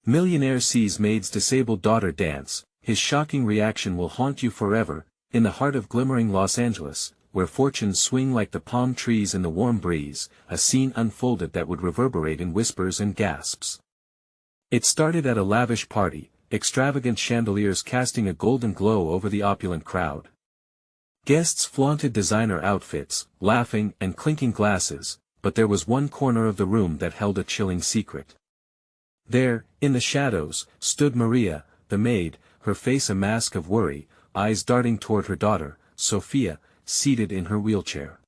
Millionaire sees Maid's disabled daughter dance. His shocking reaction will haunt you forever. In the heart of glimmering Los Angeles, where fortunes swing like the palm trees in the warm breeze, a scene unfolded that would reverberate in whispers and gasps. It started at a lavish party, extravagant chandeliers casting a golden glow over the opulent crowd. Guests flaunted designer outfits, laughing and clinking glasses, but there was one corner of the room that held a chilling secret. There, in the shadows, stood Maria, the maid, her face a mask of worry, eyes darting toward her daughter, Sophia, seated in her wheelchair.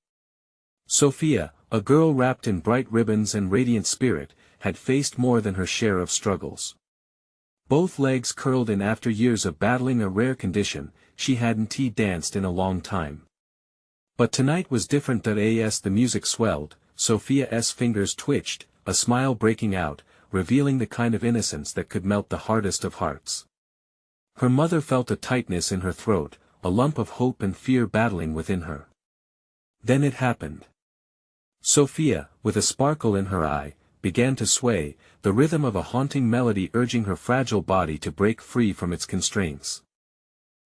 Sophia, a girl wrapped in bright ribbons and radiant spirit, had faced more than her share of struggles. Both legs curled in after years of battling a rare condition, she hadn't danced in a long time. But tonight was different. As the music swelled, Sophia's fingers twitched, a smile breaking out, revealing the kind of innocence that could melt the hardest of hearts. Her mother felt a tightness in her throat, a lump of hope and fear battling within her. Then it happened. Sophia, with a sparkle in her eye, began to sway, the rhythm of a haunting melody urging her fragile body to break free from its constraints.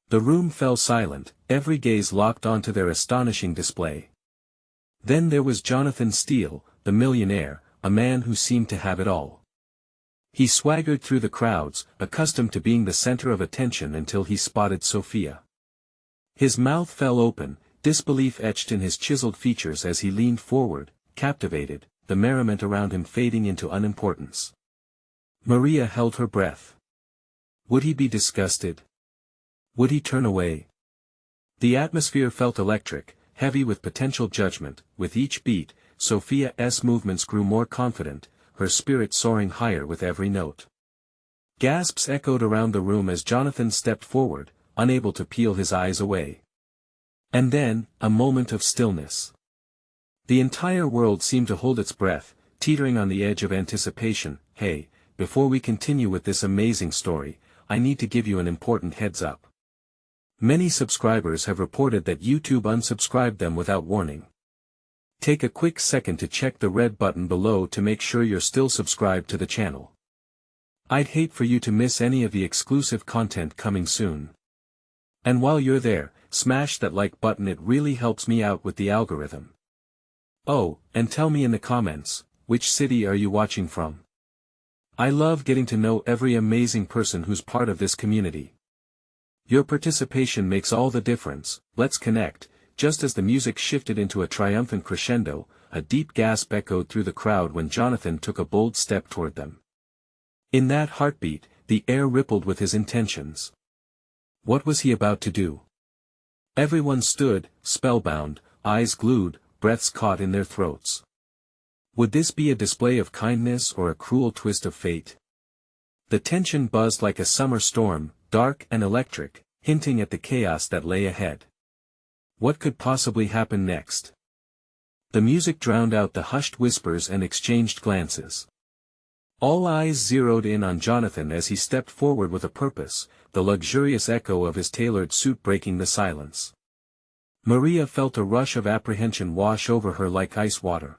The room fell silent, every gaze locked onto their astonishing display. Then there was Jonathan Steele, the millionaire, a man who seemed to have it all. He swaggered through the crowds, accustomed to being the center of attention until he spotted Sophia. His mouth fell open, disbelief etched in his chiseled features as he leaned forward, captivated, the merriment around him fading into unimportance. Maria held her breath. Would he be disgusted? Would he turn away? The atmosphere felt electric, heavy with potential judgment. With each beat, Sophia's movements grew more confident, her spirit soaring higher with every note. Gasps echoed around the room as Jonathan stepped forward, unable to peel his eyes away. And then, a moment of stillness. The entire world seemed to hold its breath, teetering on the edge of anticipation. Hey, before we continue with this amazing story, I need to give you an important heads up. Many subscribers have reported that YouTube unsubscribed them without warning. Take a quick second to check the red button below to make sure you're still subscribed to the channel. I'd hate for you to miss any of the exclusive content coming soon. And while you're there, smash that like button, it really helps me out with the algorithm. Oh, and tell me in the comments, which city are you watching from? I love getting to know every amazing person who's part of this community. Your participation makes all the difference. Let's connect. Just as the music shifted into a triumphant crescendo, a deep gasp echoed through the crowd when Jonathan took a bold step toward them. In that heartbeat, the air rippled with his intentions. What was he about to do? Everyone stood, spellbound, eyes glued, breaths caught in their throats. Would this be a display of kindness or a cruel twist of fate? The tension buzzed like a summer storm, dark and electric, hinting at the chaos that lay ahead. What could possibly happen next? The music drowned out the hushed whispers and exchanged glances. All eyes zeroed in on Jonathan as he stepped forward with a purpose, the luxurious echo of his tailored suit breaking the silence. Maria felt a rush of apprehension wash over her like ice water.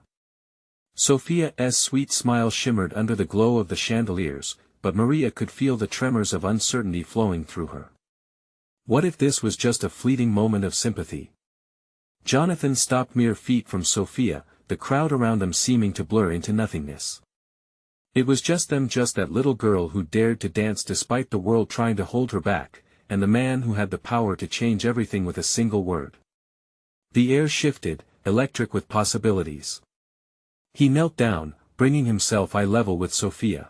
Sophia's sweet smile shimmered under the glow of the chandeliers, but Maria could feel the tremors of uncertainty flowing through her. What if this was just a fleeting moment of sympathy? Jonathan stopped mere feet from Sophia, the crowd around them seeming to blur into nothingness. It was just them, just that little girl who dared to dance despite the world trying to hold her back, and the man who had the power to change everything with a single word. The air shifted, electric with possibilities. He knelt down, bringing himself eye level with Sophia.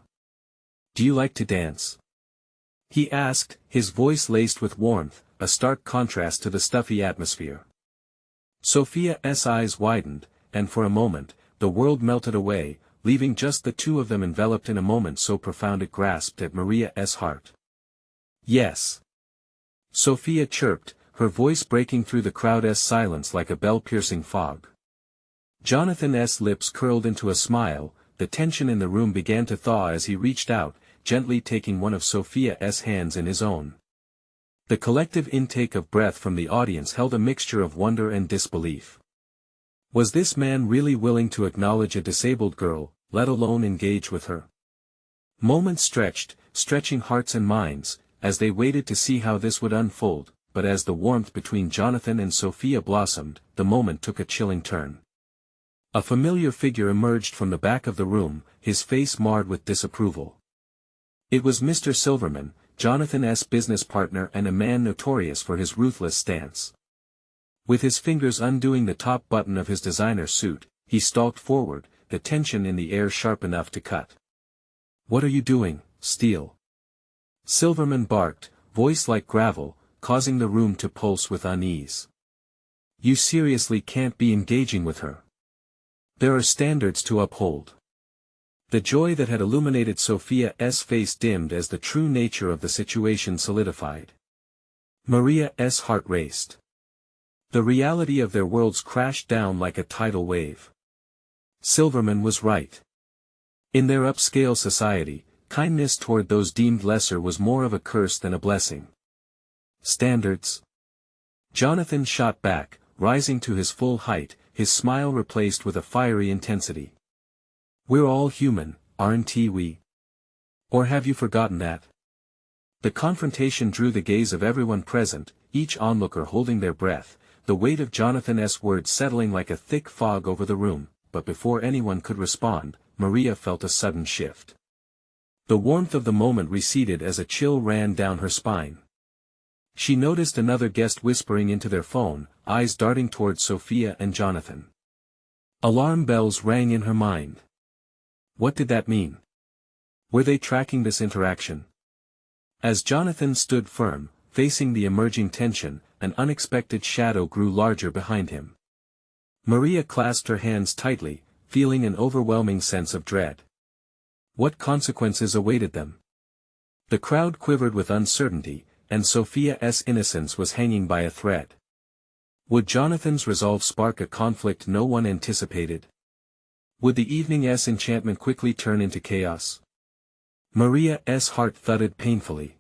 Do you like to dance? He asked, his voice laced with warmth, a stark contrast to the stuffy atmosphere. Sophia's eyes widened, and for a moment, the world melted away, leaving just the two of them enveloped in a moment so profound it grasped at Maria's heart. Yes. Sophia chirped, her voice breaking through the crowd's silence like a bell-piercing fog. Jonathan's lips curled into a smile, the tension in the room began to thaw as he reached out, gently taking one of Sophia's hands in his own. The collective intake of breath from the audience held a mixture of wonder and disbelief. Was this man really willing to acknowledge a disabled girl, let alone engage with her? Moments stretching hearts and minds, as they waited to see how this would unfold, but as the warmth between Jonathan and Sophia blossomed, the moment took a chilling turn. A familiar figure emerged from the back of the room, his face marred with disapproval. It was Mr. Silverman, Jonathan's business partner and a man notorious for his ruthless stance. With his fingers undoing the top button of his designer suit, he stalked forward, the tension in the air sharp enough to cut. "What are you doing, Steele?" Silverman barked, voice like gravel, causing the room to pulse with unease. "You seriously can't be engaging with her. There are standards to uphold." The joy that had illuminated Sophia's face dimmed as the true nature of the situation solidified. Maria's heart raced. The reality of their worlds crashed down like a tidal wave. Silverman was right. In their upscale society, kindness toward those deemed lesser was more of a curse than a blessing. Standards? Jonathan shot back, rising to his full height, his smile replaced with a fiery intensity. "We're all human, aren't we? Or have you forgotten that?" The confrontation drew the gaze of everyone present, each onlooker holding their breath, the weight of Jonathan's words settling like a thick fog over the room, but before anyone could respond, Maria felt a sudden shift. The warmth of the moment receded as a chill ran down her spine. She noticed another guest whispering into their phone, eyes darting towards Sophia and Jonathan. Alarm bells rang in her mind. What did that mean? Were they tracking this interaction? As Jonathan stood firm, facing the emerging tension, an unexpected shadow grew larger behind him. Maria clasped her hands tightly, feeling an overwhelming sense of dread. What consequences awaited them? The crowd quivered with uncertainty, and Sophia's innocence was hanging by a thread. Would Jonathan's resolve spark a conflict no one anticipated? Would the evening's enchantment quickly turn into chaos? Maria's heart thudded painfully.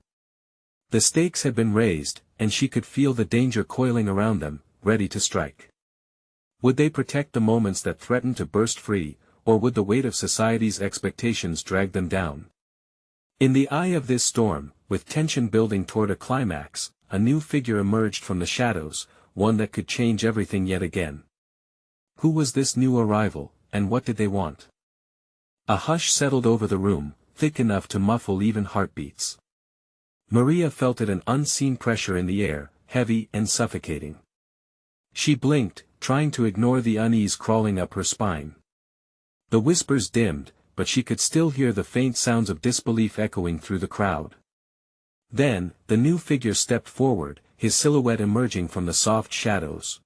The stakes had been raised, and she could feel the danger coiling around them, ready to strike. Would they protect the moments that threatened to burst free, or would the weight of society's expectations drag them down? In the eye of this storm, with tension building toward a climax, a new figure emerged from the shadows, one that could change everything yet again. Who was this new arrival, and what did they want? A hush settled over the room, thick enough to muffle even heartbeats. Maria felt it, an unseen pressure in the air, heavy and suffocating. She blinked, trying to ignore the unease crawling up her spine. The whispers dimmed, but she could still hear the faint sounds of disbelief echoing through the crowd. Then, the new figure stepped forward, his silhouette emerging from the soft shadows.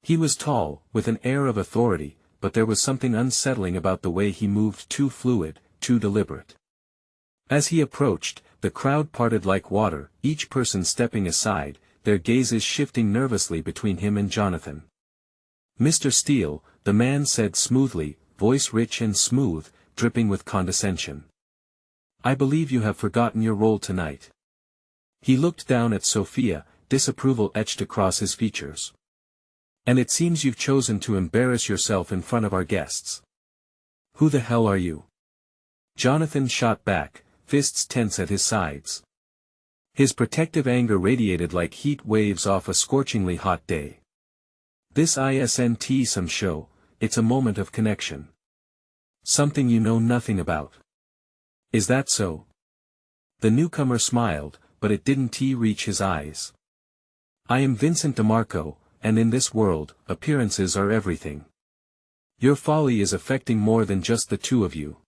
He was tall, with an air of authority, but there was something unsettling about the way he moved, too fluid, too deliberate. As he approached, the crowd parted like water, each person stepping aside, their gazes shifting nervously between him and Jonathan. "Mr. Steele," the man said smoothly, voice rich and smooth, dripping with condescension. "I believe you have forgotten your role tonight." He looked down at Sophia, disapproval etched across his features. "And it seems you've chosen to embarrass yourself in front of our guests. Who the hell are you?" Jonathan shot back, fists tense at his sides. His protective anger radiated like heat waves off a scorchingly hot day. "This isn't some show, it's a moment of connection. Something you know nothing about. Is that so?" The newcomer smiled, but it didn't reach his eyes. "I am Vincent DeMarco, and in this world, appearances are everything. Your folly is affecting more than just the two of you."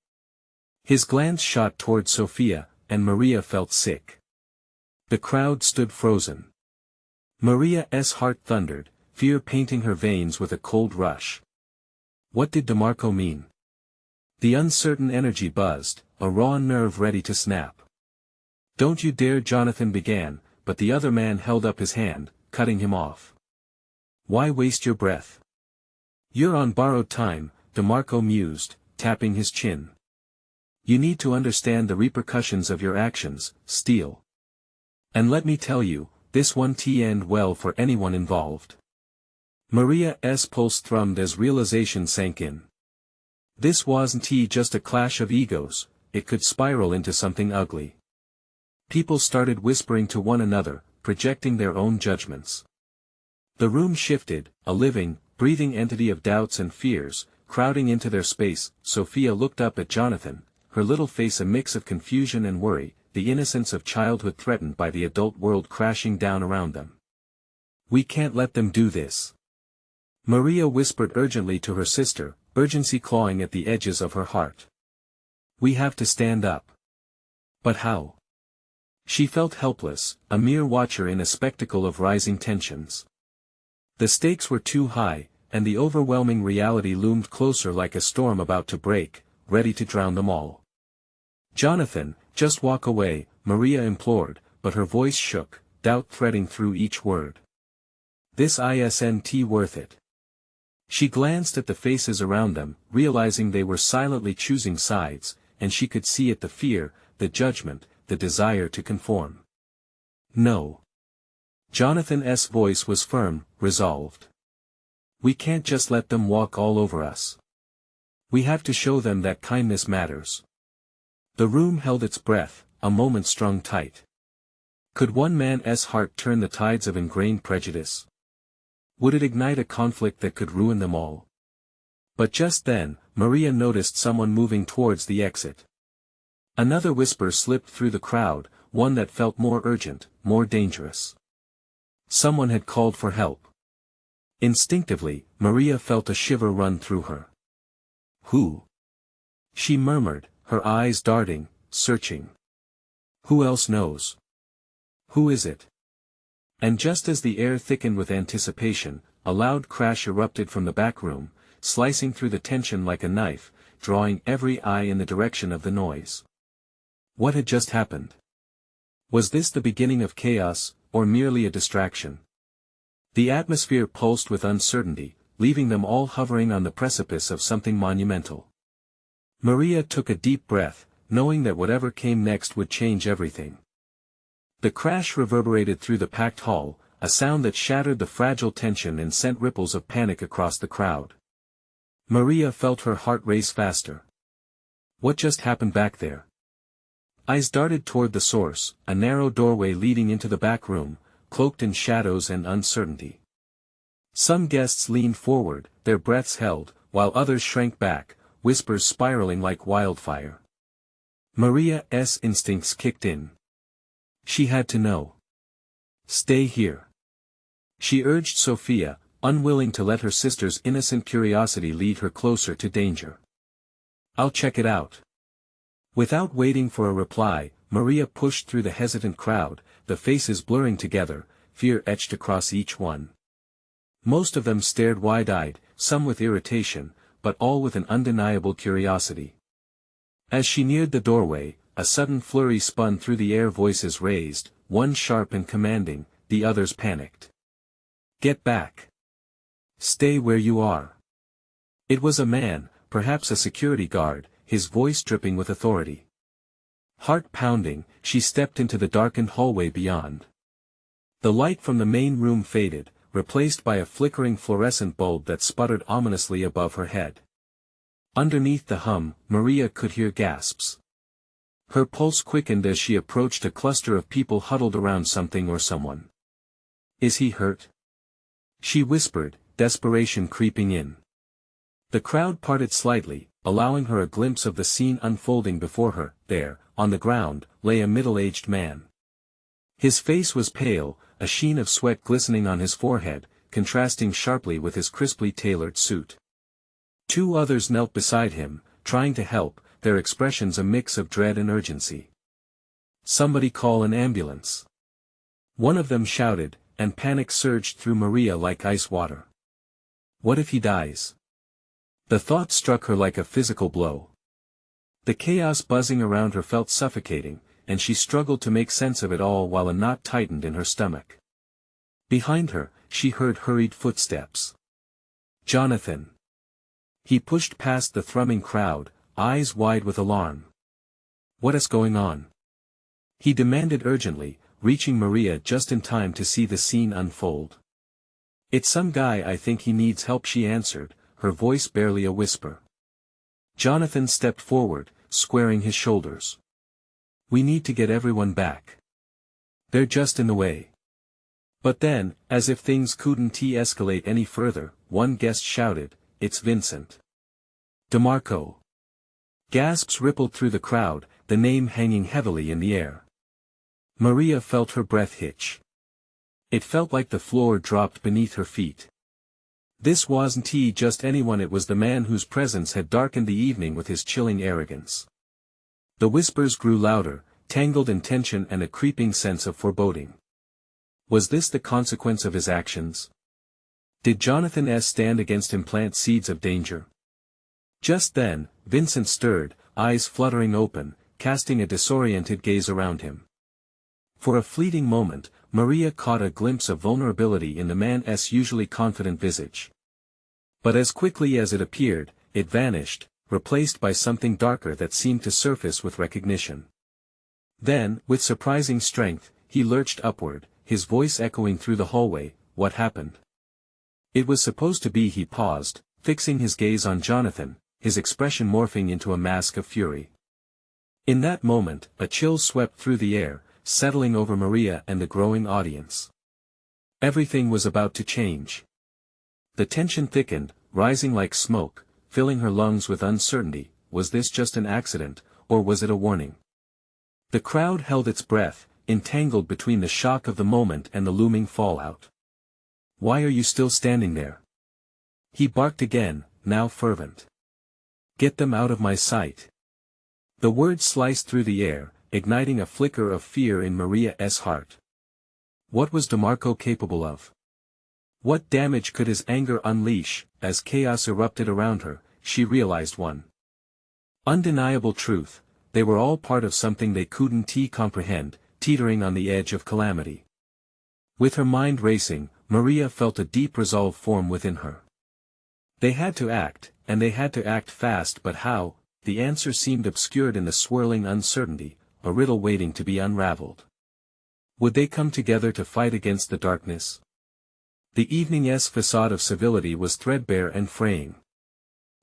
His glance shot toward Sophia, and Maria felt sick. The crowd stood frozen. Maria's heart thundered, fear painting her veins with a cold rush. What did DeMarco mean? The uncertain energy buzzed, a raw nerve ready to snap. "Don't you dare," Jonathan began, but the other man held up his hand, cutting him off. "Why waste your breath? You're on borrowed time," DeMarco mused, tapping his chin. "You need to understand the repercussions of your actions, Steele. And let me tell you, this won't end well for anyone involved." Maria's pulse thrummed as realization sank in. This wasn't just a clash of egos, it could spiral into something ugly. People started whispering to one another, projecting their own judgments. The room shifted, a living, breathing entity of doubts and fears, crowding into their space. Sophia looked up at Jonathan, her little face a mix of confusion and worry, the innocence of childhood threatened by the adult world crashing down around them. "We can't let them do this," Maria whispered urgently to her sister, urgency clawing at the edges of her heart. "We have to stand up." But how? She felt helpless, a mere watcher in a spectacle of rising tensions. The stakes were too high, and the overwhelming reality loomed closer like a storm about to break, ready to drown them all. "Jonathan, just walk away," Maria implored, but her voice shook, doubt threading through each word. "This isn't worth it." She glanced at the faces around them, realizing they were silently choosing sides, and she could see it, the fear, the judgment, the desire to conform. "No." Jonathan's voice was firm, resolved. "We can't just let them walk all over us. We have to show them that kindness matters." The room held its breath, a moment strung tight. Could one man's heart turn the tides of ingrained prejudice? Would it ignite a conflict that could ruin them all? But just then, Maria noticed someone moving towards the exit. Another whisper slipped through the crowd, one that felt more urgent, more dangerous. Someone had called for help. Instinctively, Maria felt a shiver run through her. "Who?" she murmured, her eyes darting, searching. "Who else knows? Who is it?" And just as the air thickened with anticipation, a loud crash erupted from the back room, slicing through the tension like a knife, drawing every eye in the direction of the noise. What had just happened? Was this the beginning of chaos, or merely a distraction? The atmosphere pulsed with uncertainty, leaving them all hovering on the precipice of something monumental. Maria took a deep breath, knowing that whatever came next would change everything. The crash reverberated through the packed hall, a sound that shattered the fragile tension and sent ripples of panic across the crowd. Maria felt her heart race faster. What just happened back there? Eyes darted toward the source, a narrow doorway leading into the back room, cloaked in shadows and uncertainty. Some guests leaned forward, their breaths held, while others shrank back, whispers spiraling like wildfire. Maria's instincts kicked in. She had to know. "Stay here," she urged Sophia, unwilling to let her sister's innocent curiosity lead her closer to danger. "I'll check it out." Without waiting for a reply, Maria pushed through the hesitant crowd, the faces blurring together, fear etched across each one. Most of them stared wide-eyed, some with irritation, but all with an undeniable curiosity. As she neared the doorway, a sudden flurry spun through the air, voices raised, one sharp and commanding, the others panicked. "Get back! Stay where you are!" It was a man, perhaps a security guard, his voice dripping with authority. Heart pounding, she stepped into the darkened hallway beyond. The light from the main room faded, replaced by a flickering fluorescent bulb that sputtered ominously above her head. Underneath the hum, Maria could hear gasps. Her pulse quickened as she approached a cluster of people huddled around something or someone. "Is he hurt?" she whispered, desperation creeping in. The crowd parted slightly, allowing her a glimpse of the scene unfolding before her. There, on the ground, lay a middle-aged man. His face was pale, a sheen of sweat glistening on his forehead, contrasting sharply with his crisply tailored suit. Two others knelt beside him, trying to help, their expressions a mix of dread and urgency. "Somebody call an ambulance!" one of them shouted, and panic surged through Maria like ice water. What if he dies? The thought struck her like a physical blow. The chaos buzzing around her felt suffocating, and she struggled to make sense of it all while a knot tightened in her stomach. Behind her, she heard hurried footsteps. "Jonathan!" He pushed past the thrumming crowd, eyes wide with alarm. "What is going on?" he demanded urgently, reaching Maria just in time to see the scene unfold. "It's some guy, I think he needs help," she answered, her voice barely a whisper. Jonathan stepped forward, squaring his shoulders. "We need to get everyone back. They're just in the way." But then, as if things couldn't escalate any further, one guest shouted, "It's Vincent." "DeMarco." Gasps rippled through the crowd, the name hanging heavily in the air. Maria felt her breath hitch. It felt like the floor dropped beneath her feet. This wasn't just anyone, it was the man whose presence had darkened the evening with his chilling arrogance. The whispers grew louder, tangled in tension and a creeping sense of foreboding. Was this the consequence of his actions? Did Jonathan stand against him, plant seeds of danger? Just then, Vincent stirred, eyes fluttering open, casting a disoriented gaze around him. For a fleeting moment, Maria caught a glimpse of vulnerability in the man's usually confident visage. But as quickly as it appeared, it vanished, replaced by something darker that seemed to surface with recognition. Then, with surprising strength, he lurched upward, his voice echoing through the hallway. "What happened?" It was supposed to be. He paused, fixing his gaze on Jonathan, his expression morphing into a mask of fury. In that moment, a chill swept through the air, settling over Maria and the growing audience. Everything was about to change. The tension thickened, rising like smoke, filling her lungs with uncertainty. Was this just an accident, or was it a warning? The crowd held its breath, entangled between the shock of the moment and the looming fallout. "Why are you still standing there?" he barked again, now fervent. "Get them out of my sight." The words sliced through the air, igniting a flicker of fear in Maria's heart. What was DeMarco capable of? What damage could his anger unleash? As chaos erupted around her, she realized one undeniable truth: they were all part of something they couldn't comprehend, teetering on the edge of calamity. With her mind racing, Maria felt a deep resolve form within her. They had to act, and they had to act fast, but how? The answer seemed obscured in the swirling uncertainty, a riddle waiting to be unraveled. Would they come together to fight against the darkness? The evening's facade of civility was threadbare and fraying.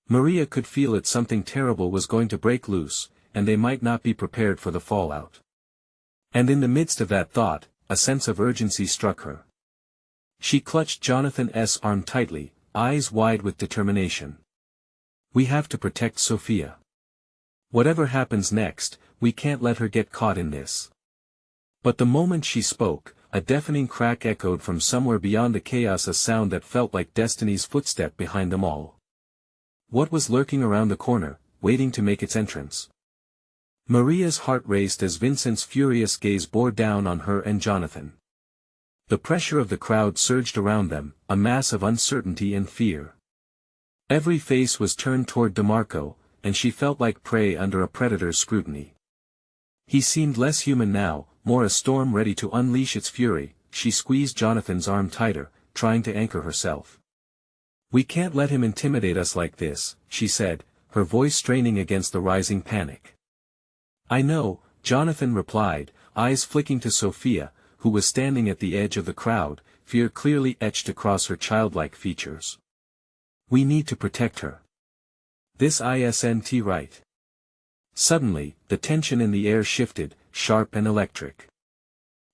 Maria could feel that something terrible was going to break loose, and they might not be prepared for the fallout. And in the midst of that thought, a sense of urgency struck her. She clutched Jonathan's arm tightly, eyes wide with determination. "We have to protect Sophia. Whatever happens next, we can't let her get caught in this." But the moment she spoke, a deafening crack echoed from somewhere beyond the chaos, a sound that felt like destiny's footstep behind them all. What was lurking around the corner, waiting to make its entrance? Maria's heart raced as Vincent's furious gaze bore down on her and Jonathan. The pressure of the crowd surged around them, a mass of uncertainty and fear. Every face was turned toward DeMarco, and she felt like prey under a predator's scrutiny. He seemed less human now, more a storm ready to unleash its fury. She squeezed Jonathan's arm tighter, trying to anchor herself. "We can't let him intimidate us like this," she said, her voice straining against the rising panic. "I know," Jonathan replied, eyes flicking to Sophia, who was standing at the edge of the crowd, fear clearly etched across her childlike features. "We need to protect her. This isn't right." Suddenly, the tension in the air shifted, sharp and electric.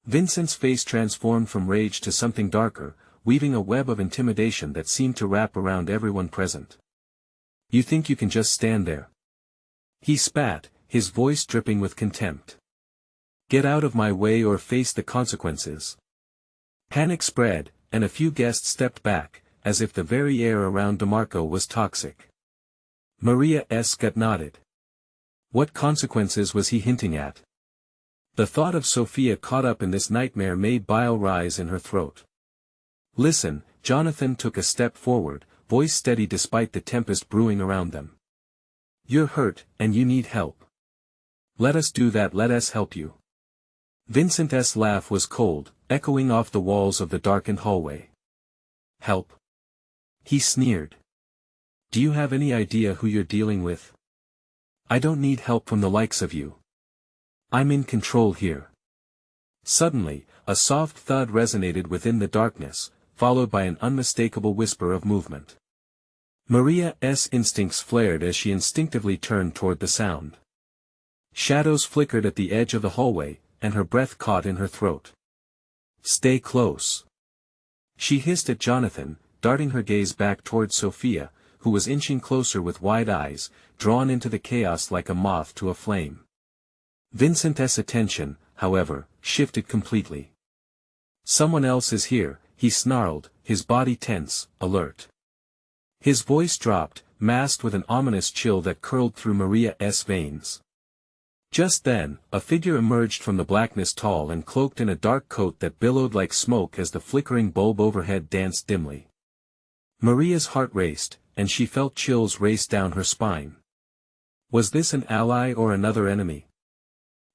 Vincent's face transformed from rage to something darker, weaving a web of intimidation that seemed to wrap around everyone present. "You think you can just stand there?" he spat, his voice dripping with contempt. "Get out of my way or face the consequences." Panic spread, and a few guests stepped back, as if the very air around DeMarco was toxic. Maria's gut nodded. What consequences was he hinting at? The thought of Sophia caught up in this nightmare made bile rise in her throat. "Listen," Jonathan took a step forward, voice steady despite the tempest brewing around them. "You're hurt, and you need help. Let us do that, let us help you." Vincent's laugh was cold, echoing off the walls of the darkened hallway. "Help?" he sneered. "Do you have any idea who you're dealing with? I don't need help from the likes of you. I'm in control here." Suddenly, a soft thud resonated within the darkness, followed by an unmistakable whisper of movement. Maria's instincts flared as she instinctively turned toward the sound. Shadows flickered at the edge of the hallway, and her breath caught in her throat. "Stay close," she hissed at Jonathan, darting her gaze back towards Sophia, who was inching closer with wide eyes, drawn into the chaos like a moth to a flame. Vincent's attention, however, shifted completely. "Someone else is here," he snarled, his body tense, alert. His voice dropped, masked with an ominous chill that curled through Maria's veins. Just then, a figure emerged from the blackness, tall and cloaked in a dark coat that billowed like smoke as the flickering bulb overhead danced dimly. Maria's heart raced, and she felt chills race down her spine. Was this an ally or another enemy?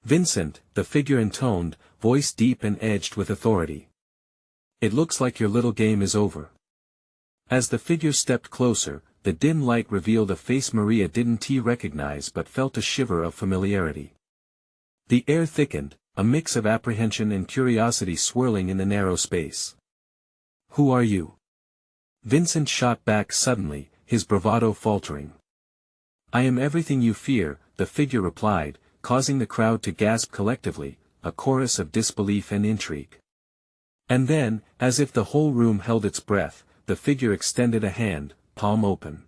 "Vincent," the figure intoned, voice deep and edged with authority. "It looks like your little game is over." As the figure stepped closer, the dim light revealed a face Maria didn't recognize but felt a shiver of familiarity. The air thickened, a mix of apprehension and curiosity swirling in the narrow space. "Who are you?" Vincent shot back suddenly, his bravado faltering. "I am everything you fear," the figure replied, causing the crowd to gasp collectively, a chorus of disbelief and intrigue. And then, as if the whole room held its breath, the figure extended a hand, palm open.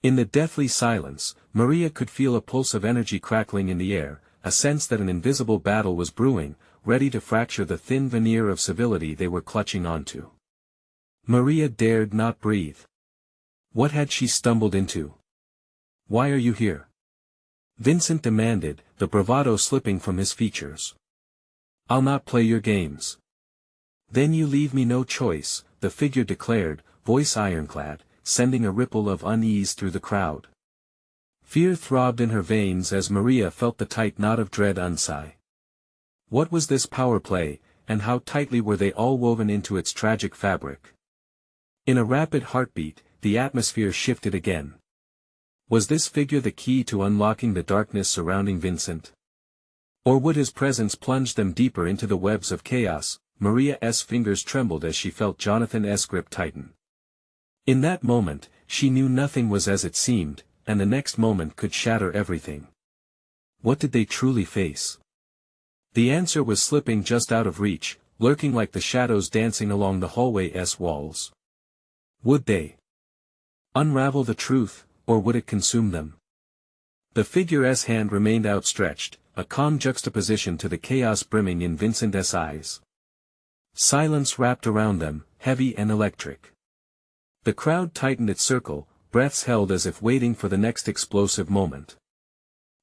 In the deathly silence, Maria could feel a pulse of energy crackling in the air, a sense that an invisible battle was brewing, ready to fracture the thin veneer of civility they were clutching onto. Maria dared not breathe. What had she stumbled into? "Why are you here?" Vincent demanded, the bravado slipping from his features. "I'll not play your games." "Then you leave me no choice," the figure declared, voice ironclad, sending a ripple of unease through the crowd. Fear throbbed in her veins as Maria felt the tight knot of dread unsigh. What was this power play, and how tightly were they all woven into its tragic fabric? In a rapid heartbeat, the atmosphere shifted again. Was this figure the key to unlocking the darkness surrounding Vincent? Or would his presence plunge them deeper into the webs of chaos? Maria's fingers trembled as she felt Jonathan's grip tighten. In that moment, she knew nothing was as it seemed, and the next moment could shatter everything. What did they truly face? The answer was slipping just out of reach, lurking like the shadows dancing along the hallway's walls. Would they unravel the truth, or would it consume them? The figure's hand remained outstretched, a calm juxtaposition to the chaos brimming in Vincent's eyes. Silence wrapped around them, heavy and electric. The crowd tightened its circle, breaths held as if waiting for the next explosive moment.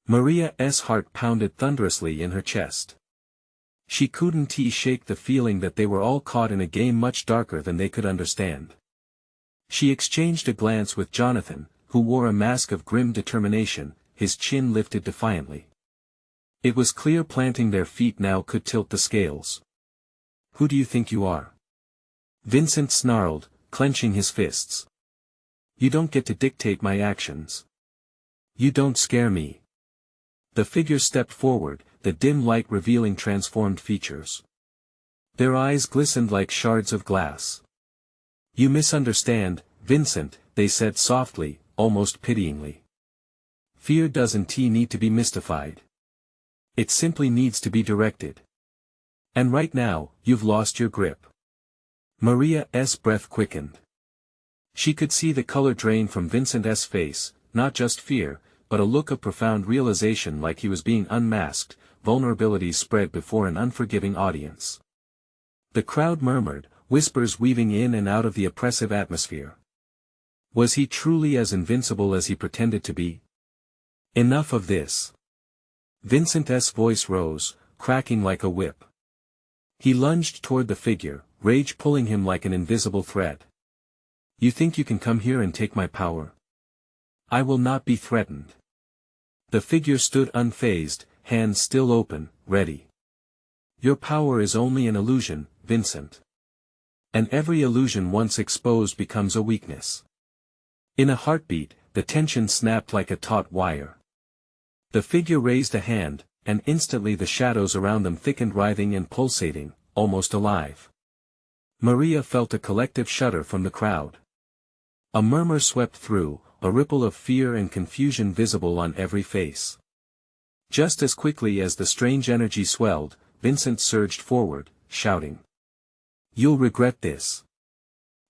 Maria's heart pounded thunderously in her chest. She couldn't shake the feeling that they were all caught in a game much darker than they could understand. She exchanged a glance with Jonathan, who wore a mask of grim determination, his chin lifted defiantly. It was clear planting their feet now could tilt the scales. "Who do you think you are?" Vincent snarled, clenching his fists. "You don't get to dictate my actions. You don't scare me." The figure stepped forward, the dim light revealing transformed features. Their eyes glistened like shards of glass. "You misunderstand, Vincent," they said softly, almost pityingly. "Fear doesn't need to be mystified. It simply needs to be directed. And right now, you've lost your grip." Maria's breath quickened. She could see the color drain from Vincent's face, not just fear, but a look of profound realization like he was being unmasked, vulnerabilities spread before an unforgiving audience. The crowd murmured, whispers weaving in and out of the oppressive atmosphere. Was he truly as invincible as he pretended to be? Enough of this. Vincent's voice rose, cracking like a whip. He lunged toward the figure, rage pulling him like an invisible thread. "You think you can come here and take my power? I will not be threatened." The figure stood unfazed, hands still open, ready. "Your power is only an illusion, Vincent. And every illusion once exposed becomes a weakness." In a heartbeat, the tension snapped like a taut wire. The figure raised a hand, and instantly the shadows around them thickened, writhing and pulsating, almost alive. Maria felt a collective shudder from the crowd. A murmur swept through, a ripple of fear and confusion visible on every face. Just as quickly as the strange energy swelled, Vincent surged forward, shouting. "You'll regret this."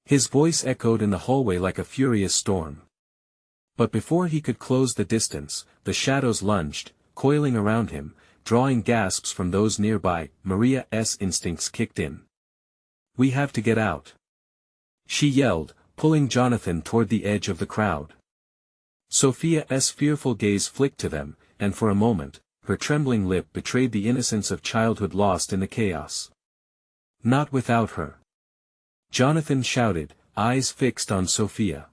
His voice echoed in the hallway like a furious storm. But before he could close the distance, the shadows lunged, coiling around him, drawing gasps from those nearby. Maria's instincts kicked in. "We have to get out," she yelled, pulling Jonathan toward the edge of the crowd. Sophia's fearful gaze flicked to them, and for a moment, her trembling lip betrayed the innocence of childhood lost in the chaos. "Not without her," Jonathan shouted, eyes fixed on Sophia.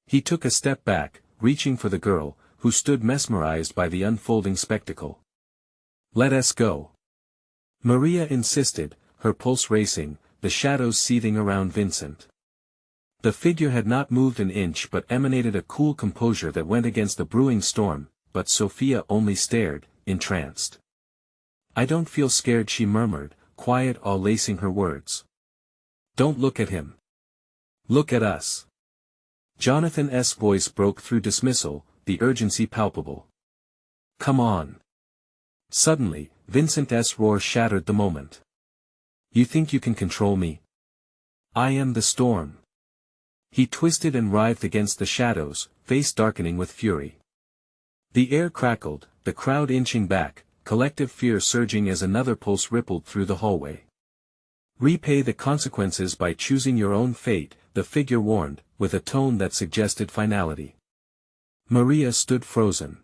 He took a step back, reaching for the girl, who stood mesmerized by the unfolding spectacle. "Let us go," Maria insisted, her pulse racing, the shadows seething around Vincent. The figure had not moved an inch but emanated a cool composure that went against the brewing storm, but Sophia only stared, entranced. "I don't feel scared," she murmured, quiet awe lacing her words. "Don't look at him. Look at us." Jonathan's voice broke through dismissal, the urgency palpable. "Come on." Suddenly, Vincent's roar shattered the moment. "You think you can control me? I am the storm." He twisted and writhed against the shadows, face darkening with fury. The air crackled, the crowd inching back, collective fear surging as another pulse rippled through the hallway. "Repay the consequences by choosing your own fate," the figure warned, with a tone that suggested finality. Maria stood frozen.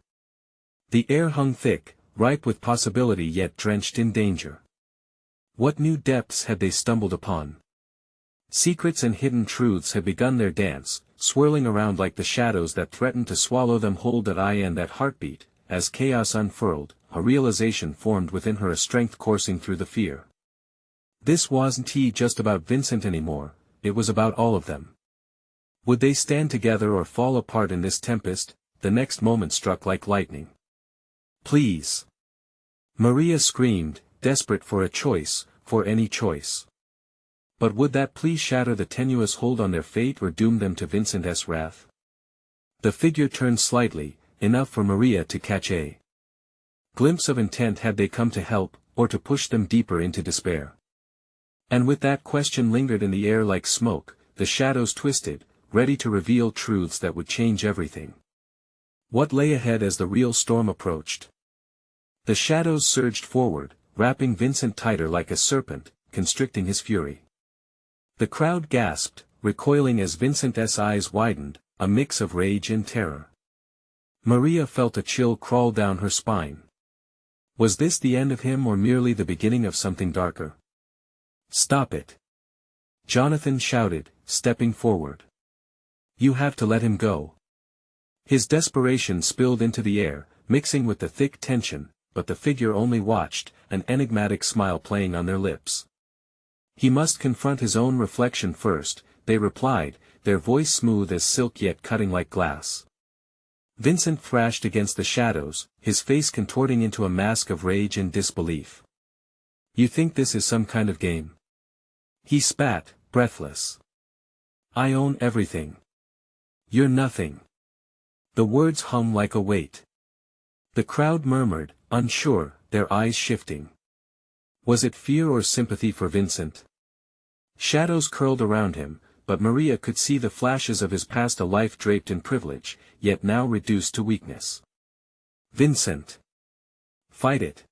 The air hung thick, ripe with possibility yet drenched in danger. What new depths had they stumbled upon? Secrets and hidden truths had begun their dance, swirling around like the shadows that threatened to swallow them whole. That eye and that heartbeat, as chaos unfurled, a realization formed within her, a strength coursing through the fear. This wasn't just about Vincent anymore, it was about all of them. Would they stand together or fall apart in this tempest? The next moment struck like lightning. "Please!" Maria screamed, desperate for a choice, for any choice. But would that plea shatter the tenuous hold on their fate or doom them to Vincent's wrath? The figure turned slightly, enough for Maria to catch a glimpse of intent. Had they come to help, or to push them deeper into despair? And with that question lingered in the air like smoke, the shadows twisted, ready to reveal truths that would change everything. What lay ahead as the real storm approached? The shadows surged forward, wrapping Vincent tighter like a serpent, constricting his fury. The crowd gasped, recoiling as Vincent's eyes widened, a mix of rage and terror. Maria felt a chill crawl down her spine. Was this the end of him or merely the beginning of something darker? "Stop it!" Jonathan shouted, stepping forward. "You have to let him go." His desperation spilled into the air, mixing with the thick tension, but the figure only watched, an enigmatic smile playing on their lips. He must confront his own reflection first, they replied, their voice smooth as silk yet cutting like glass. Vincent thrashed against the shadows, his face contorting into a mask of rage and disbelief. "You think this is some kind of game?" He spat, breathless. "I own everything. You're nothing." The words hung like a weight. The crowd murmured, unsure, their eyes shifting. Was it fear or sympathy for Vincent? Shadows curled around him, but Maria could see the flashes of his past, a life draped in privilege, yet now reduced to weakness. "Vincent! Fight it!"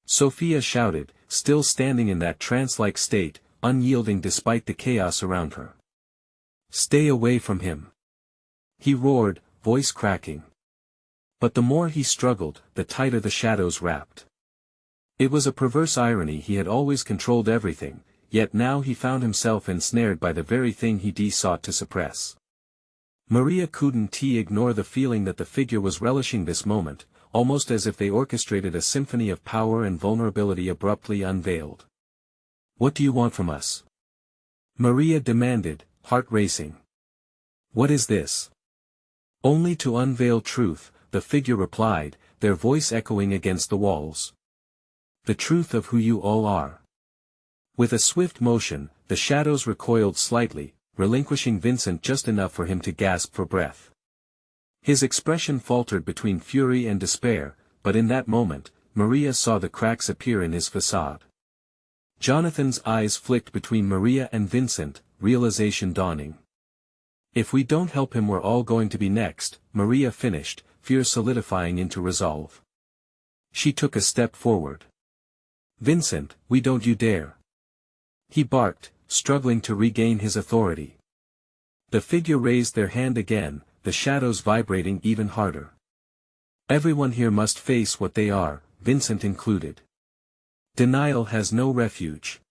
Sophia shouted, still standing in that trance-like state, unyielding despite the chaos around her. "Stay away from him!" he roared, voice cracking. But the more he struggled, the tighter the shadows wrapped. It was a perverse irony. He had always controlled everything, yet now he found himself ensnared by the very thing he sought to suppress. Maria couldn't ignore the feeling that the figure was relishing this moment, almost as if they orchestrated a symphony of power and vulnerability abruptly unveiled. "What do you want from us?" Maria demanded, heart racing. "What is this?" "Only to unveil truth," the figure replied, their voice echoing against the walls. "The truth of who you all are." With a swift motion, the shadows recoiled slightly, relinquishing Vincent just enough for him to gasp for breath. His expression faltered between fury and despair, but in that moment, Maria saw the cracks appear in his facade. Jonathan's eyes flicked between Maria and Vincent, realization dawning. If we don't help him, we're all going to be next, Maria finished, fear solidifying into resolve. She took a step forward. Vincent, don't you dare. He barked, struggling to regain his authority. The figure raised their hand again, the shadows vibrating even harder. Everyone here must face what they are, Vincent included. Denial has no refuge.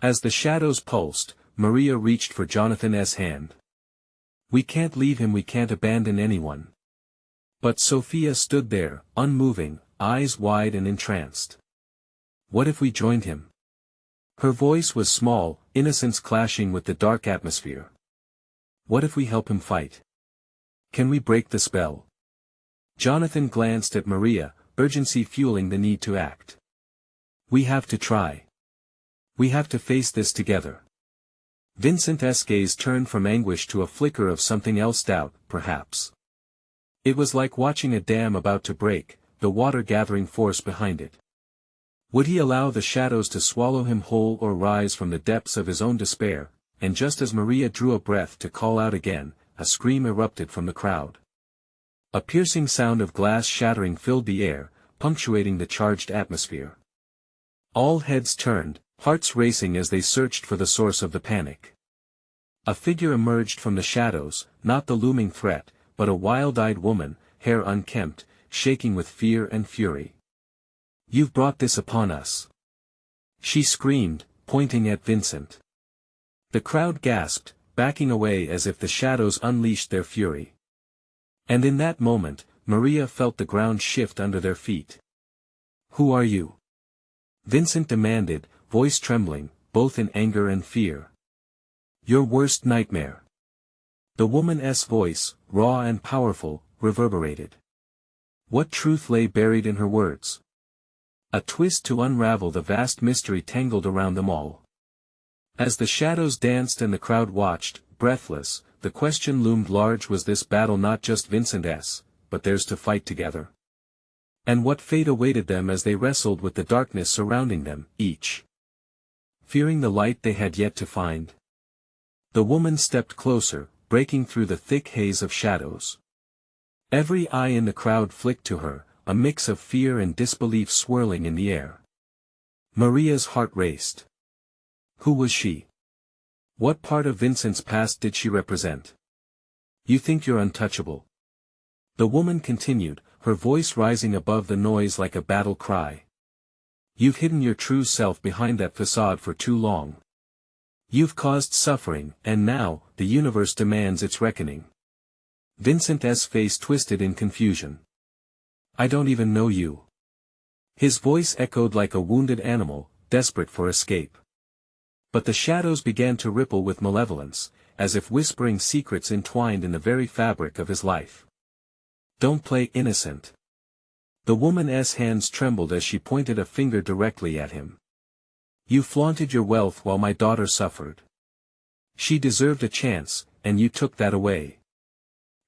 As the shadows pulsed, Maria reached for Jonathan's hand. We can't leave him, we can't abandon anyone. But Sophia stood there, unmoving, eyes wide and entranced. What if we joined him? Her voice was small, innocence clashing with the dark atmosphere. What if we help him fight? Can we break the spell? Jonathan glanced at Maria, urgency fueling the need to act. We have to try. We have to face this together. Vincent's gaze turned from anguish to a flicker of something else, doubt, perhaps. It was like watching a dam about to break, the water gathering force behind it. Would he allow the shadows to swallow him whole or rise from the depths of his own despair? And just as Maria drew a breath to call out again, a scream erupted from the crowd. A piercing sound of glass shattering filled the air, punctuating the charged atmosphere. All heads turned, hearts racing as they searched for the source of the panic. A figure emerged from the shadows, not the looming threat, but a wild-eyed woman, hair unkempt, shaking with fear and fury. You've brought this upon us. She screamed, pointing at Vincent. The crowd gasped, backing away as if the shadows unleashed their fury. And in that moment, Maria felt the ground shift under their feet. Who are you? Vincent demanded, voice trembling, both in anger and fear. Your worst nightmare. The woman's voice, raw and powerful, reverberated. What truth lay buried in her words? A twist to unravel the vast mystery tangled around them all. As the shadows danced and the crowd watched, breathless, the question loomed large: was this battle not just Vincent's, but theirs to fight together? And what fate awaited them as they wrestled with the darkness surrounding them, each fearing the light they had yet to find? The woman stepped closer, breaking through the thick haze of shadows. Every eye in the crowd flicked to her, a mix of fear and disbelief swirling in the air. Maria's heart raced. Who was she? What part of Vincent's past did she represent? You think you're untouchable? The woman continued, her voice rising above the noise like a battle cry. You've hidden your true self behind that facade for too long. You've caused suffering, and now, the universe demands its reckoning. Vincent's face twisted in confusion. I don't even know you. His voice echoed like a wounded animal, desperate for escape. But the shadows began to ripple with malevolence, as if whispering secrets entwined in the very fabric of his life. Don't play innocent. The woman's hands trembled as she pointed a finger directly at him. You flaunted your wealth while my daughter suffered. She deserved a chance, and you took that away.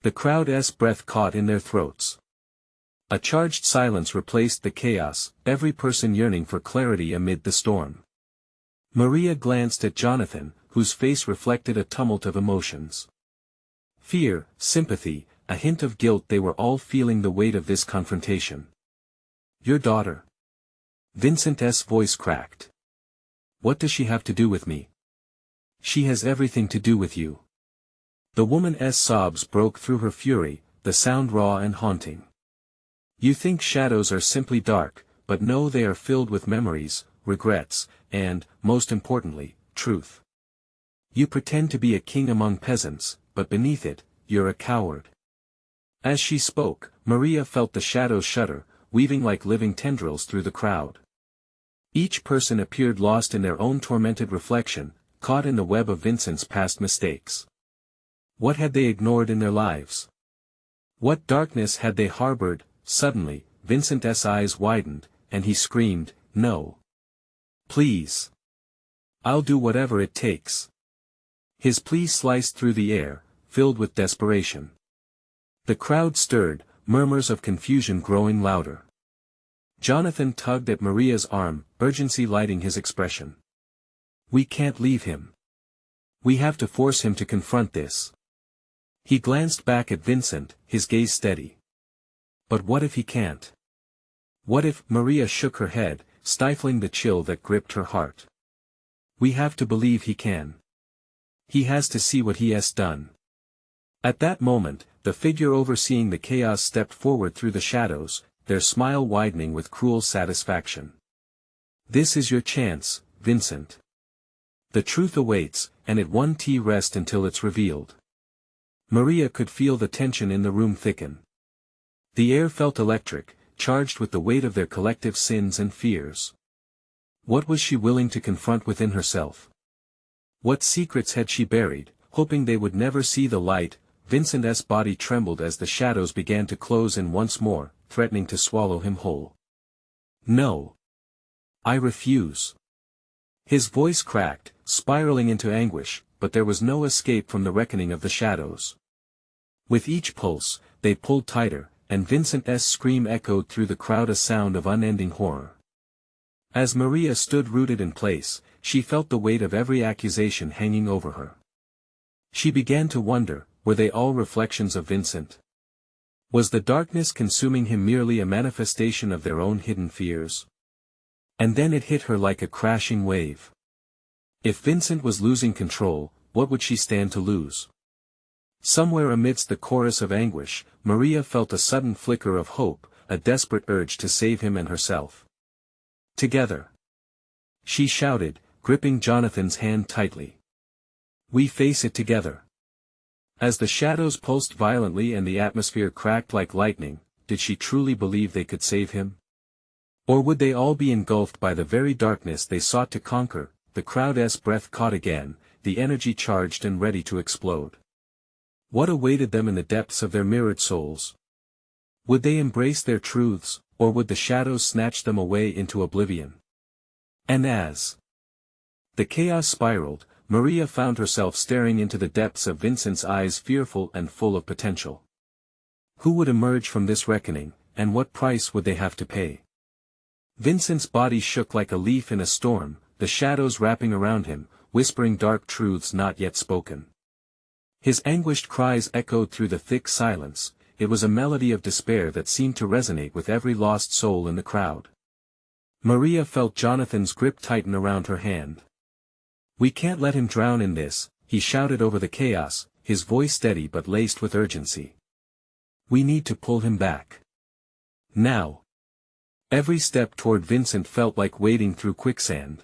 The crowd's breath caught in their throats. A charged silence replaced the chaos, every person yearning for clarity amid the storm. Maria glanced at Jonathan, whose face reflected a tumult of emotions. Fear, sympathy, a hint of guilt. They were all feeling the weight of this confrontation. Your daughter. Vincent's voice cracked. What does she have to do with me? She has everything to do with you. The woman's sobs broke through her fury, the sound raw and haunting. You think shadows are simply dark, but no, they are filled with memories, regrets, and, most importantly, truth. You pretend to be a king among peasants, but beneath it, you're a coward. As she spoke, Maria felt the shadows shudder, weaving like living tendrils through the crowd. Each person appeared lost in their own tormented reflection, caught in the web of Vincent's past mistakes. What had they ignored in their lives? What darkness had they harbored? Suddenly, Vincent's eyes widened, and he screamed, No. Please. I'll do whatever it takes. His plea sliced through the air, filled with desperation. The crowd stirred, murmurs of confusion growing louder. Jonathan tugged at Maria's arm, urgency lighting his expression. We can't leave him. We have to force him to confront this. He glanced back at Vincent, his gaze steady. But what if he can't? What if? Maria shook her head, stifling the chill that gripped her heart. We have to believe he can. He has to see what he has done. At that moment, the figure overseeing the chaos stepped forward through the shadows, their smile widening with cruel satisfaction. This is your chance, Vincent. The truth awaits, and it won't rest until it's revealed. Maria could feel the tension in the room thicken. The air felt electric, charged with the weight of their collective sins and fears. What was she willing to confront within herself? What secrets had she buried, hoping they would never see the light? Vincent's body trembled as the shadows began to close in once more, threatening to swallow him whole. No. I refuse. His voice cracked, spiraling into anguish, but there was no escape from the reckoning of the shadows. With each pulse, they pulled tighter, and Vincent's scream echoed through the crowd, a sound of unending horror. As Maria stood rooted in place, she felt the weight of every accusation hanging over her. She began to wonder, were they all reflections of Vincent? Was the darkness consuming him merely a manifestation of their own hidden fears? And then it hit her like a crashing wave. If Vincent was losing control, what would she stand to lose? Somewhere amidst the chorus of anguish, Maria felt a sudden flicker of hope, a desperate urge to save him and herself. Together. She shouted, gripping Jonathan's hand tightly. We face it together. As the shadows pulsed violently and the atmosphere cracked like lightning, did she truly believe they could save him? Or would they all be engulfed by the very darkness they sought to conquer? The crowd's breath caught again, the energy charged and ready to explode. What awaited them in the depths of their mirrored souls? Would they embrace their truths, or would the shadows snatch them away into oblivion? And as the chaos spiraled, Maria found herself staring into the depths of Vincent's eyes, fearful and full of potential. Who would emerge from this reckoning, and what price would they have to pay? Vincent's body shook like a leaf in a storm, the shadows wrapping around him, whispering dark truths not yet spoken. His anguished cries echoed through the thick silence. It was a melody of despair that seemed to resonate with every lost soul in the crowd. Maria felt Jonathan's grip tighten around her hand. We can't let him drown in this, he shouted over the chaos, his voice steady but laced with urgency. We need to pull him back. Now. Every step toward Vincent felt like wading through quicksand.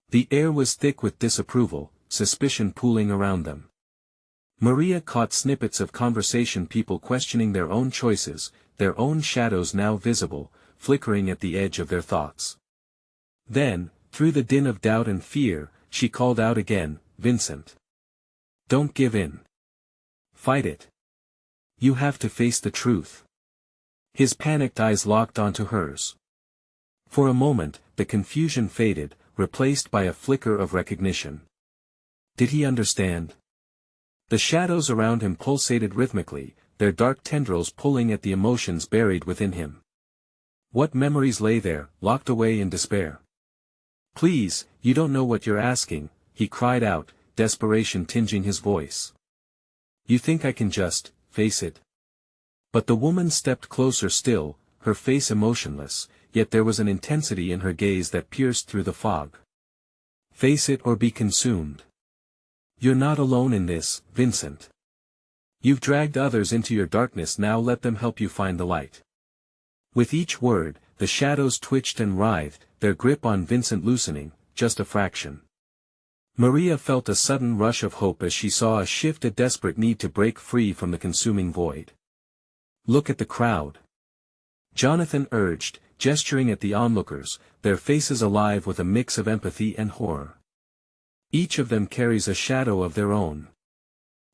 The air was thick with disapproval, suspicion pooling around them. Maria caught snippets of conversation, people questioning their own choices, their own shadows now visible, flickering at the edge of their thoughts. Then, through the din of doubt and fear, she called out again, Vincent. Don't give in. Fight it. You have to face the truth. His panicked eyes locked onto hers. For a moment, the confusion faded, replaced by a flicker of recognition. Did he understand? The shadows around him pulsated rhythmically, their dark tendrils pulling at the emotions buried within him. What memories lay there, locked away in despair? Please, you don't know what you're asking, he cried out, desperation tinging his voice. You think I can just face it? But the woman stepped closer still, her face emotionless, yet there was an intensity in her gaze that pierced through the fog. Face it or be consumed. You're not alone in this, Vincent. You've dragged others into your darkness, now let them help you find the light. With each word, the shadows twitched and writhed, their grip on Vincent loosening, just a fraction. Maria felt a sudden rush of hope as she saw a shift, a desperate need to break free from the consuming void. Look at the crowd. Jonathan urged, gesturing at the onlookers, their faces alive with a mix of empathy and horror. Each of them carries a shadow of their own.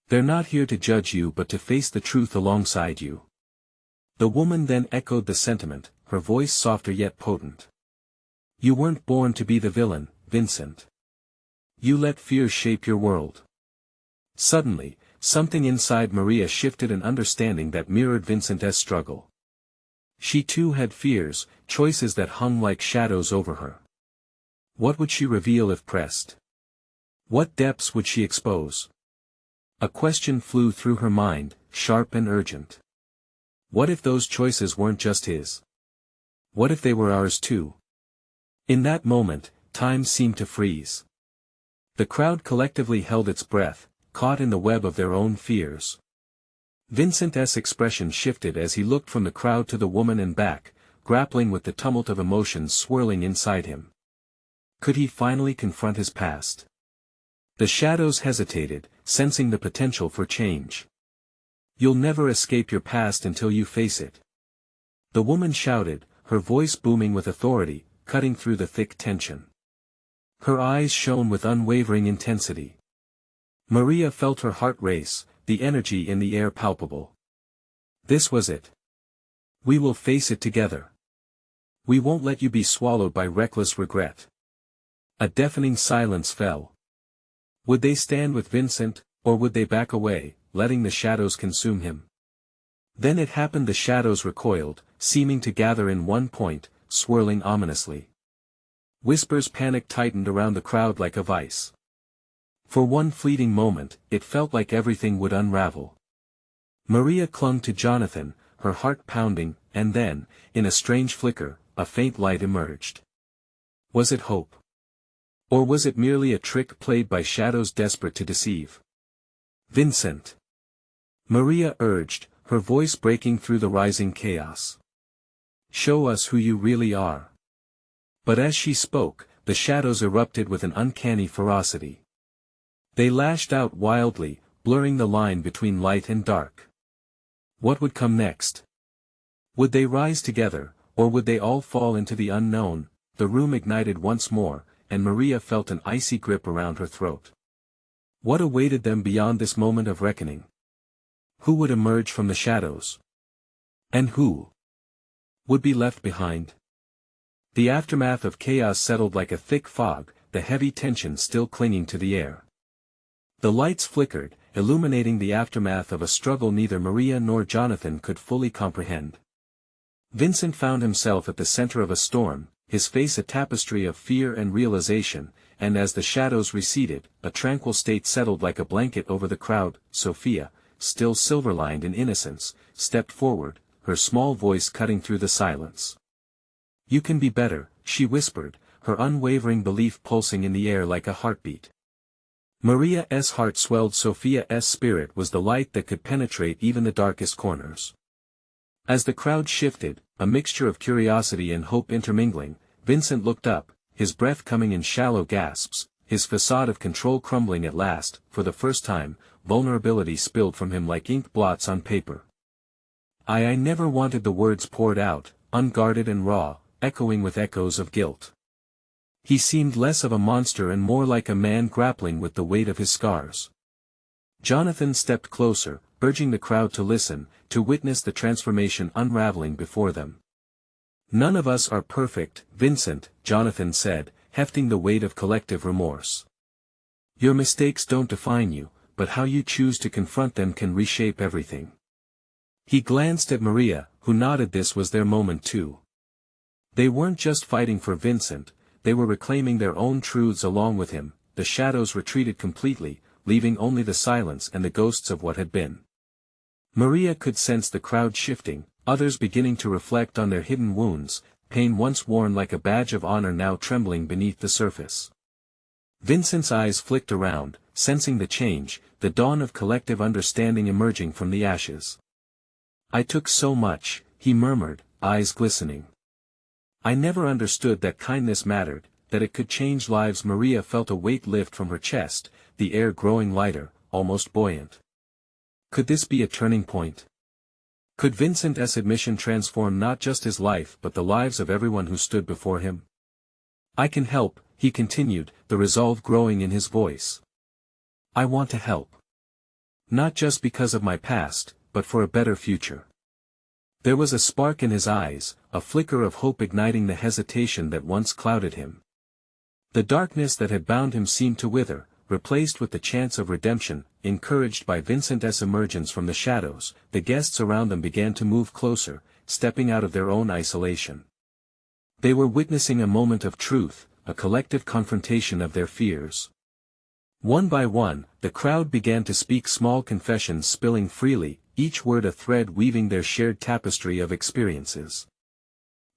They're not here to judge you but to face the truth alongside you. The woman then echoed the sentiment, her voice softer yet potent. You weren't born to be the villain, Vincent. You let fear shape your world. Suddenly, something inside Maria shifted, an understanding that mirrored Vincent's struggle. She too had fears, choices that hung like shadows over her. What would she reveal if pressed? What depths would she expose? A question flew through her mind, sharp and urgent. What if those choices weren't just his? What if they were ours too? In that moment, time seemed to freeze. The crowd collectively held its breath, caught in the web of their own fears. Vincent's expression shifted as he looked from the crowd to the woman and back, grappling with the tumult of emotions swirling inside him. Could he finally confront his past? The shadows hesitated, sensing the potential for change. You'll never escape your past until you face it. The woman shouted, her voice booming with authority, cutting through the thick tension. Her eyes shone with unwavering intensity. Maria felt her heart race, the energy in the air palpable. This was it. We will face it together. We won't let you be swallowed by reckless regret. A deafening silence fell. Would they stand with Vincent, or would they back away, letting the shadows consume him? Then it happened. The shadows recoiled, seeming to gather in one point, swirling ominously. Whispers panic tightened around the crowd like a vice. For one fleeting moment, it felt like everything would unravel. Maria clung to Jonathan, her heart pounding, and then, in a strange flicker, a faint light emerged. Was it hope? Or was it merely a trick played by shadows desperate to deceive? Vincent! Maria urged, her voice breaking through the rising chaos. Show us who you really are. But as she spoke, the shadows erupted with an uncanny ferocity. They lashed out wildly, blurring the line between light and dark. What would come next? Would they rise together, or would they all fall into the unknown? The room ignited once more, and Maria felt an icy grip around her throat. What awaited them beyond this moment of reckoning? Who would emerge from the shadows? And who would be left behind? The aftermath of chaos settled like a thick fog, the heavy tension still clinging to the air. The lights flickered, illuminating the aftermath of a struggle neither Maria nor Jonathan could fully comprehend. Vincent found himself at the center of a storm, his face a tapestry of fear and realization, and as the shadows receded, a tranquil state settled like a blanket over the crowd. Sophia, still silver-lined in innocence, stepped forward, her small voice cutting through the silence. You can be better, she whispered, her unwavering belief pulsing in the air like a heartbeat. Maria's heart swelled. Sophia's spirit was the light that could penetrate even the darkest corners. As the crowd shifted, a mixture of curiosity and hope intermingling, Vincent looked up, his breath coming in shallow gasps, his facade of control crumbling at last. For the first time, vulnerability spilled from him like ink blots on paper. I never wanted. The words poured out, unguarded and raw, echoing with echoes of guilt. He seemed less of a monster and more like a man grappling with the weight of his scars. Jonathan stepped closer, urging the crowd to listen, to witness the transformation unraveling before them. None of us are perfect, Vincent, Jonathan said, hefting the weight of collective remorse. Your mistakes don't define you, but how you choose to confront them can reshape everything. He glanced at Maria, who nodded. This was their moment too. They weren't just fighting for Vincent, they were reclaiming their own truths along with him. The shadows retreated completely, leaving only the silence and the ghosts of what had been. Maria could sense the crowd shifting, others beginning to reflect on their hidden wounds, pain once worn like a badge of honor now trembling beneath the surface. Vincent's eyes flicked around, sensing the change, the dawn of collective understanding emerging from the ashes. I took so much, he murmured, eyes glistening. I never understood that kindness mattered, that it could change lives. Maria felt a weight lift from her chest, the air growing lighter, almost buoyant. Could this be a turning point? Could Vincent's admission transform not just his life but the lives of everyone who stood before him? I can help, he continued, the resolve growing in his voice. I want to help. Not just because of my past, but for a better future. There was a spark in his eyes, a flicker of hope igniting the hesitation that once clouded him. The darkness that had bound him seemed to wither, replaced with the chance of redemption. Encouraged by Vincent's emergence from the shadows, the guests around them began to move closer, stepping out of their own isolation. They were witnessing a moment of truth, a collective confrontation of their fears. One by one, the crowd began to speak, small confessions spilling freely, each word a thread weaving their shared tapestry of experiences.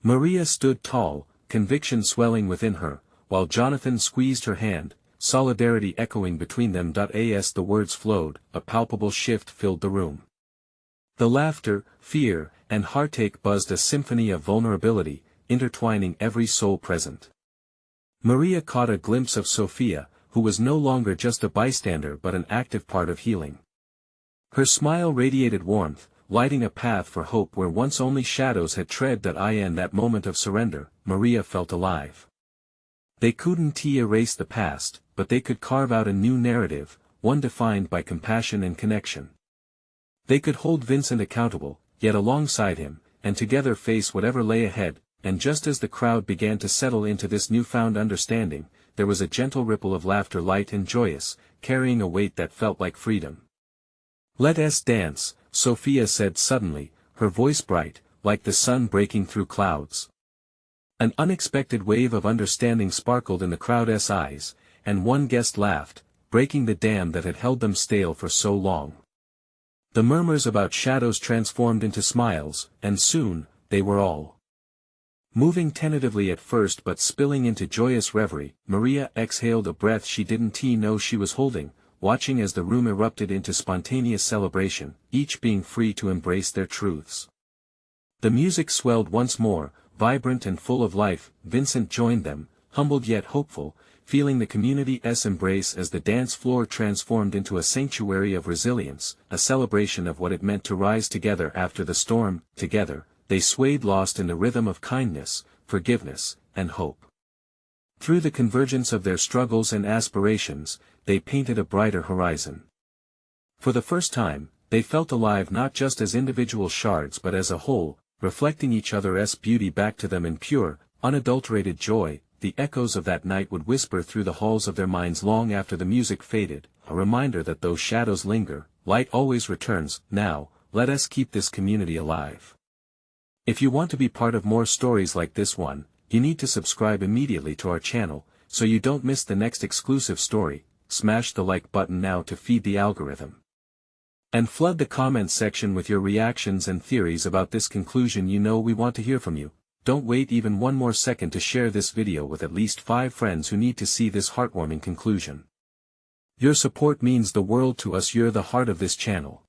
Maria stood tall, conviction swelling within her, while Jonathan squeezed her hand, solidarity echoing between them. As the words flowed, a palpable shift filled the room. The laughter, fear, and heartache buzzed, a symphony of vulnerability, intertwining every soul present. Maria caught a glimpse of Sophia, who was no longer just a bystander but an active part of healing. Her smile radiated warmth, lighting a path for hope where once only shadows had tread. In that moment of surrender, Maria felt alive. They couldn't erase the past, but they could carve out a new narrative, one defined by compassion and connection. They could hold Vincent accountable, yet alongside him, and together face whatever lay ahead. And just as the crowd began to settle into this newfound understanding, there was a gentle ripple of laughter, light and joyous, carrying a weight that felt like freedom. "Let us dance," Sophia said suddenly, her voice bright, like the sun breaking through clouds. An unexpected wave of understanding sparkled in the crowd's eyes, and one guest laughed, breaking the dam that had held them stale for so long. The murmurs about shadows transformed into smiles, and soon, they were all moving tentatively at first but spilling into joyous reverie. Maria exhaled a breath she didn't know she was holding, watching as the room erupted into spontaneous celebration, each being free to embrace their truths. The music swelled once more, vibrant and full of life. Vincent joined them, humbled yet hopeful, feeling the community's embrace as the dance floor transformed into a sanctuary of resilience, a celebration of what it meant to rise together after the storm. Together, they swayed, lost in the rhythm of kindness, forgiveness, and hope. Through the convergence of their struggles and aspirations, they painted a brighter horizon. For the first time, they felt alive, not just as individual shards but as a whole, reflecting each other's beauty back to them in pure, unadulterated joy. The echoes of that night would whisper through the halls of their minds long after the music faded, a reminder that though shadows linger, light always returns. Now, let us keep this community alive. If you want to be part of more stories like this one, you need to subscribe immediately to our channel, so you don't miss the next exclusive story. Smash the like button now to feed the algorithm. And flood the comments section with your reactions and theories about this conclusion. We want to hear from you. Don't wait even one more second to share this video with at least 5 friends who need to see this heartwarming conclusion. Your support means the world to us. You're the heart of this channel.